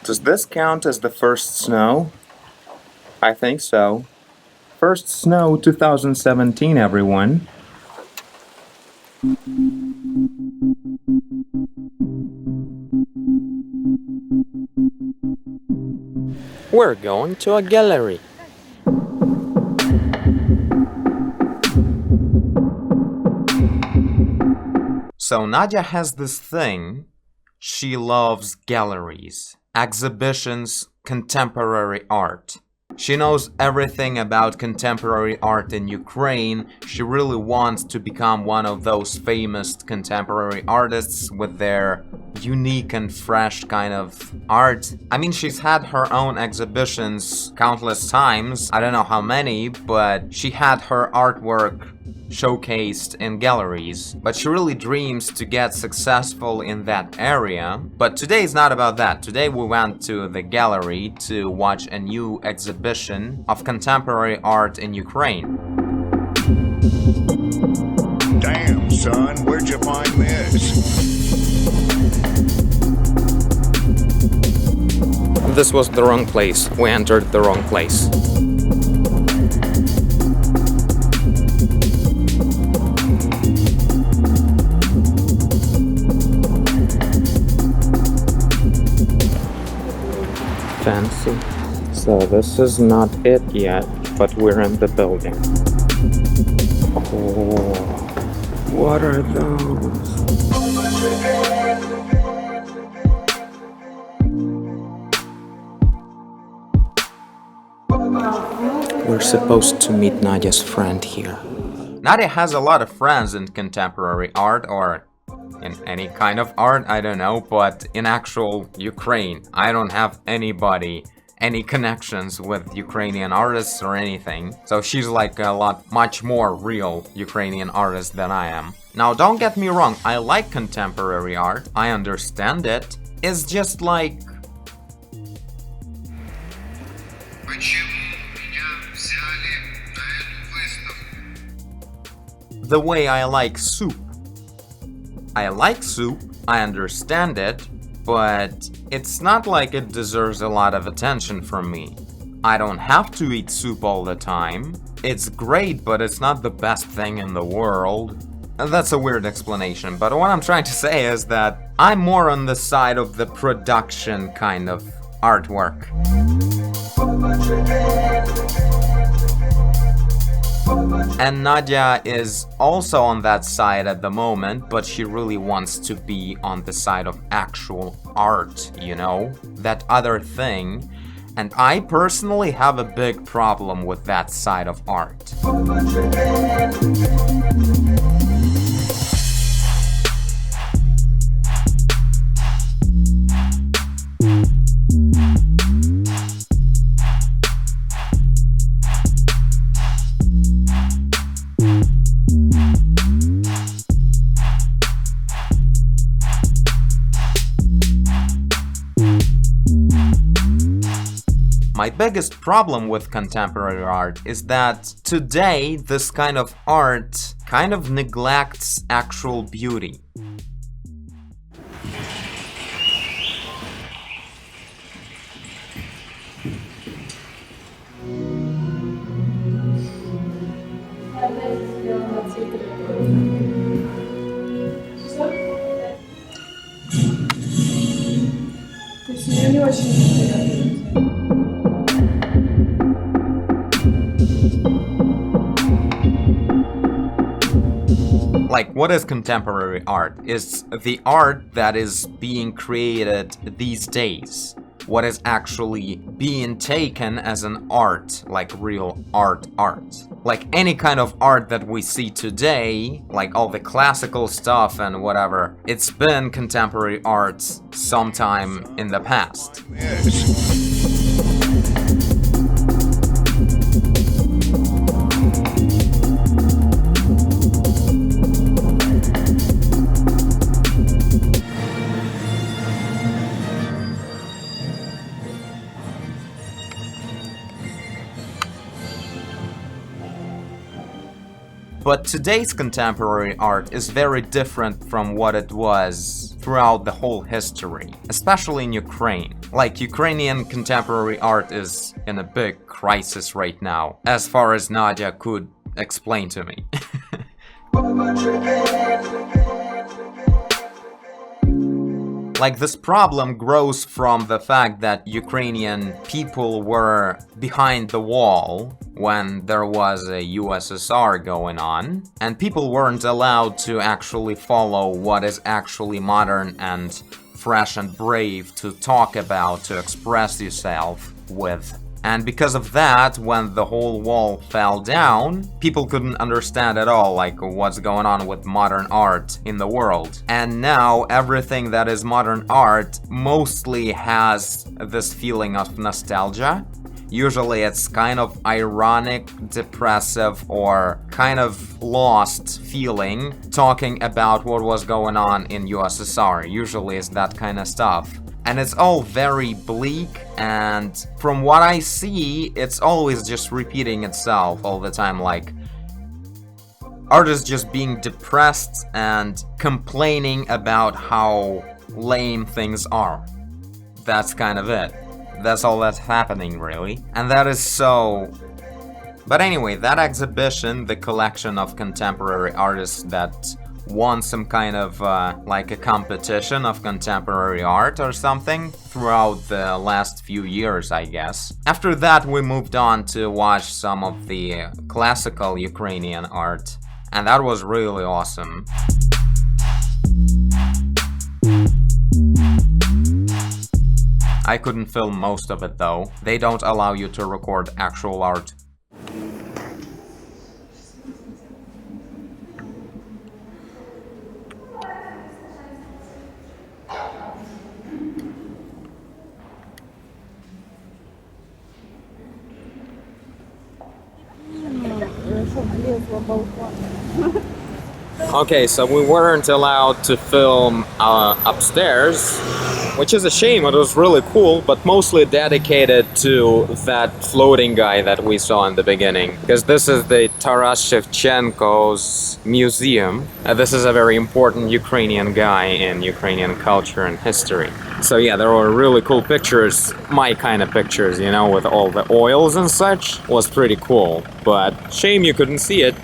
Does this count as the first snow? I think so. First snow 2017, everyone. We're going to a gallery. So Nadia has this thing. She loves galleries, exhibitions, contemporary art. She knows everything about contemporary art in Ukraine. She really wants to become one of those famous contemporary artists with their unique and fresh kind of art. I mean, she's had her own exhibitions countless times. I don't know how many, but she had her artwork showcased in galleries, but she really dreams to get successful in that area. But today is not about that. Today we went to the gallery to watch a new exhibition of contemporary art in Ukraine. Damn, son, where'd you find this? This was the wrong place. We entered the wrong place. Fancy. So this is not it yet, but we're in the building. Oh, what are those? We're supposed to meet Nadia's friend here. Nadia has a lot of friends in contemporary art or in any kind of art, I don't know, but in actual Ukraine, I don't have anybody, any connections with Ukrainian artists or anything. So she's like much more real Ukrainian artist than I am. Now, don't get me wrong, I like contemporary art, I understand it. It's just like... the way I like soup. I like soup, I understand it, but it's not like it deserves a lot of attention from me. I don't have to eat soup all the time. It's great, but it's not the best thing in the world. That's a weird explanation, but what I'm trying to say is that I'm more on the side of the production kind of artwork. And Nadia is also on that side at the moment, but she really wants to be on the side of actual art, you know? That other thing. And I personally have a big problem with that side of art. My biggest problem with contemporary art is that today this kind of art kind of neglects actual beauty. Like, what is contemporary art? It's the art that is being created these days. What is actually being taken as an art, like real art. Like any kind of art that we see today, like all the classical stuff and whatever, it's been contemporary art sometime in the past. Yes. But today's contemporary art is very different from what it was throughout the whole history, especially in Ukraine. Like, Ukrainian contemporary art is in a big crisis right now, as far as Nadia could explain to me. Like, this problem grows from the fact that Ukrainian people were behind the wall when there was a USSR going on, and people weren't allowed to actually follow what is actually modern and fresh and brave to talk about, to express yourself with. And because of that, when the whole wall fell down, people couldn't understand at all, like, what's going on with modern art in the world. And now everything that is modern art mostly has this feeling of nostalgia. Usually it's kind of ironic, depressive, or kind of lost feeling, talking about what was going on in USSR. Usually it's that kind of stuff. And it's all very bleak, and from what I see, it's always just repeating itself all the time, like artists just being depressed and complaining about how lame things are. That's kind of it. That's all that's happening, really. And that is so... But anyway, that exhibition, the collection of contemporary artists that won some kind of like a competition of contemporary art or something throughout the last few years, I guess. After that, we moved on to watch some of the classical Ukrainian art, and that was really awesome. I couldn't film most of it though. They don't allow you to record actual art. Okay, so we weren't allowed to film upstairs, which is a shame. It was really cool, but mostly dedicated to that floating guy that we saw in the beginning. Because this is the Taras Shevchenko's museum. This is a very important Ukrainian guy in Ukrainian culture and history. So yeah, there were really cool pictures, my kind of pictures, you know, with all the oils and such. Was pretty cool, but shame you couldn't see it.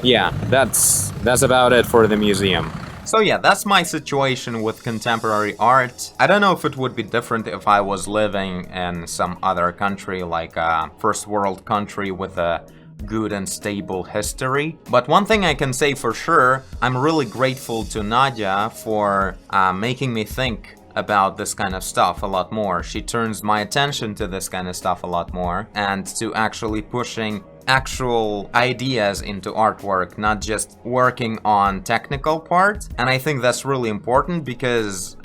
Yeah, that's about it for the museum. So yeah, that's my situation with contemporary art. I don't know if it would be different if I was living in some other country, like a first world country with a good and stable history. But one thing I can say for sure, I'm really grateful to Nadia for making me think about this kind of stuff a lot more. She turns my attention to this kind of stuff a lot more, and to actually pushing actual ideas into artwork, not just working on technical part. And I think that's really important because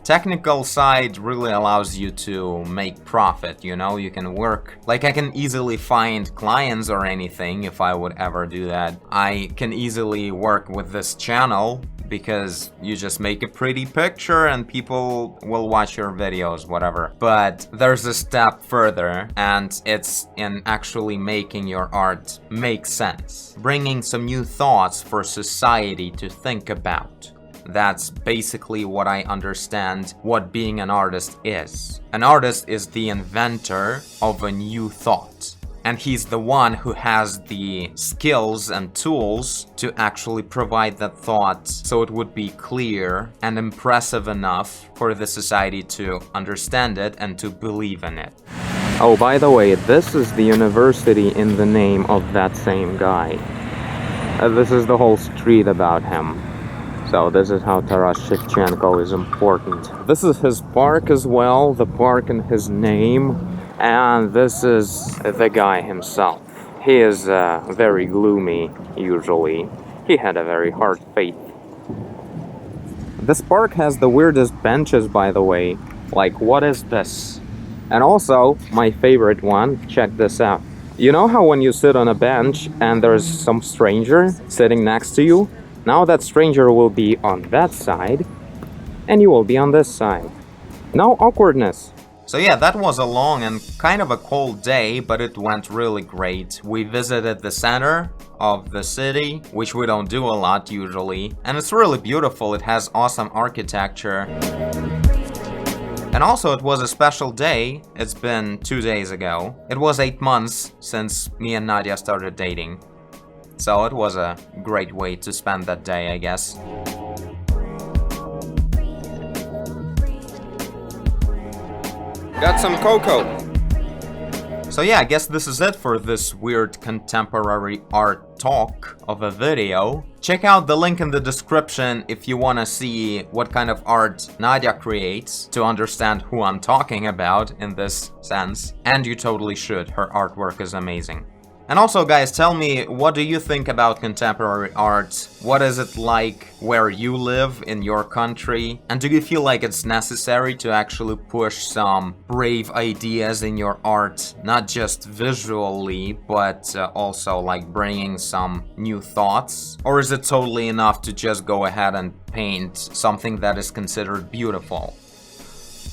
technical side really allows you to make profit, you know. You can work, like I can easily find clients or anything if I would ever do that. I can easily work with this channel because you just make a pretty picture and people will watch your videos, whatever. But there's a step further, and it's in actually making your art make sense, bringing some new thoughts for society to think about. That's basically what I understand what being an artist is. An artist is the inventor of a new thought. And he's the one who has the skills and tools to actually provide that thought so it would be clear and impressive enough for the society to understand it and to believe in it. Oh, by the way, this is the university in the name of that same guy. This is the whole street about him. So this is how Taras Shevchenko is important. This is his park as well, the park in his name. And this is the guy himself. He is very gloomy, usually. He had a very hard fate. This park has the weirdest benches, by the way. Like, what is this? And also, my favorite one, check this out. You know how when you sit on a bench and there's some stranger sitting next to you? Now that stranger will be on that side, and you will be on this side. No awkwardness. So yeah, that was a long and kind of a cold day, but it went really great. We visited the center of the city, which we don't do a lot usually, and it's really beautiful. It has awesome architecture. And also, it was a special day. It's been 2 days ago. It was 8 months since me and Nadia started dating. So it was a great way to spend that day, I guess. Got some cocoa. So yeah, I guess this is it for this weird contemporary art talk of a video. Check out the link in the description if you wanna see what kind of art Nadia creates to understand who I'm talking about in this sense. And you totally should, her artwork is amazing. And also, guys, tell me, what do you think about contemporary art? What is it like where you live in your country? And do you feel like it's necessary to actually push some brave ideas in your art? Not just visually, but also like bringing some new thoughts? Or is it totally enough to just go ahead and paint something that is considered beautiful?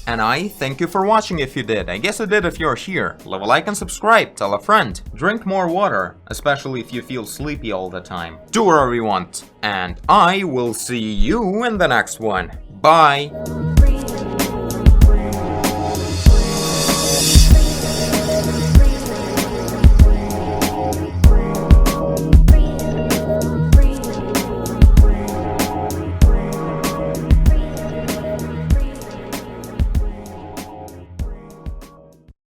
And I thank you for watching if you did. I guess you did if you're here. Leave a like and subscribe, tell a friend. Drink more water, especially if you feel sleepy all the time. Do whatever you want. And I will see you in the next one. Bye!